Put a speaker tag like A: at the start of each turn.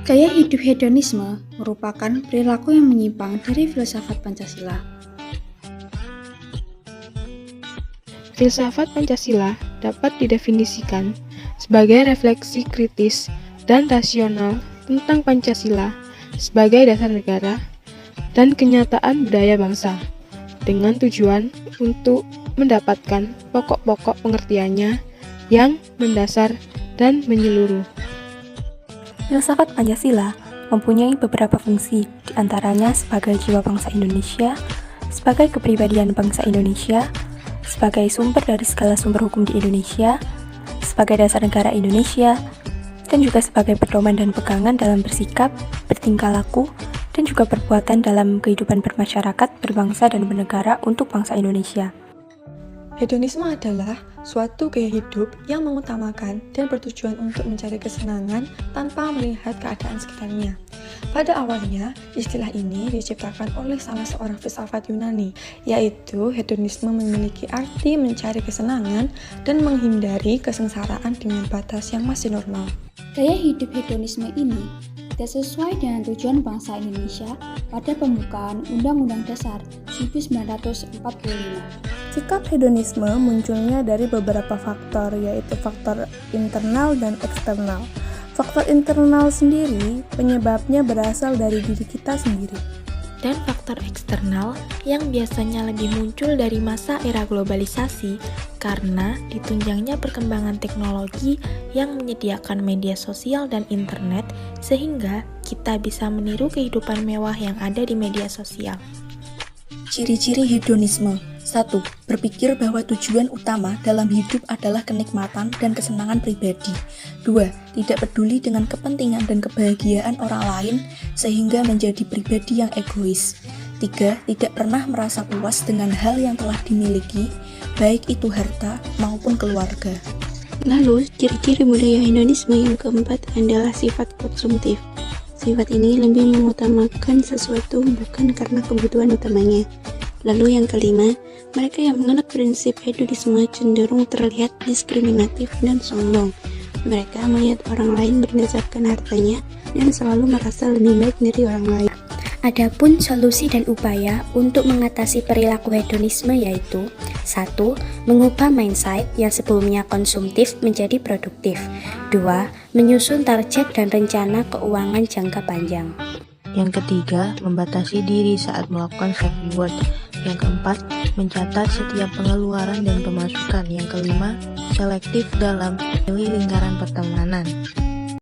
A: Gaya hidup hedonisme merupakan perilaku yang menyimpang dari filsafat Pancasila.
B: Filsafat Pancasila dapat didefinisikan sebagai refleksi kritis dan rasional tentang Pancasila sebagai dasar negara dan kenyataan budaya bangsa, dengan tujuan untuk mendapatkan pokok-pokok pengertiannya yang mendasar dan menyeluruh.
C: Filsafat Pancasila mempunyai beberapa fungsi, diantaranya sebagai jiwa bangsa Indonesia, sebagai kepribadian bangsa Indonesia, sebagai sumber dari segala sumber hukum di Indonesia, sebagai dasar negara Indonesia, dan juga sebagai pedoman dan pegangan dalam bersikap, bertingkah laku, dan juga perbuatan dalam kehidupan bermasyarakat, berbangsa, dan bernegara untuk bangsa Indonesia.
D: Hedonisme adalah suatu gaya hidup yang mengutamakan dan bertujuan untuk mencari kesenangan tanpa melihat keadaan sekitarnya. Pada awalnya, istilah ini diciptakan oleh salah seorang filsafat Yunani, yaitu hedonisme memiliki arti mencari kesenangan dan menghindari kesengsaraan dengan batas yang masih normal.
A: Gaya hidup hedonisme ini tidak sesuai dengan tujuan bangsa Indonesia pada pembukaan Undang-Undang Dasar 1945.
E: Sikap hedonisme munculnya dari beberapa faktor, yaitu faktor internal dan eksternal. Faktor internal sendiri penyebabnya berasal dari diri kita sendiri.
F: Dan faktor eksternal yang biasanya lebih muncul dari masa era globalisasi karena ditunjangnya perkembangan teknologi yang menyediakan media sosial dan internet sehingga kita bisa meniru kehidupan mewah yang ada di media sosial.
G: Ciri-ciri hedonisme. 1. Berpikir bahwa tujuan utama dalam hidup adalah kenikmatan dan kesenangan pribadi. 2. Tidak peduli dengan kepentingan dan kebahagiaan orang lain sehingga menjadi pribadi yang egois. 3. Tidak pernah merasa puas dengan hal yang telah dimiliki, baik itu harta maupun keluarga.
H: Lalu, ciri-ciri budaya hedonisme yang keempat adalah sifat konsumtif. Sifat ini lebih mengutamakan sesuatu bukan karena kebutuhan utamanya. Lalu yang kelima, mereka yang menganut prinsip hedonisme cenderung terlihat diskriminatif dan sombong. Mereka melihat orang lain berdasarkan hartanya dan selalu merasa lebih baik dari orang lain.
I: Adapun solusi dan upaya untuk mengatasi perilaku hedonisme yaitu 1. Mengubah mindset yang sebelumnya konsumtif menjadi produktif. 2. Menyusun target dan rencana keuangan jangka panjang.
J: Yang ketiga, membatasi diri saat melakukan self-reward. Yang keempat, mencatat setiap pengeluaran dan pemasukan. Yang kelima, selektif dalam memilih lingkaran pertemanan.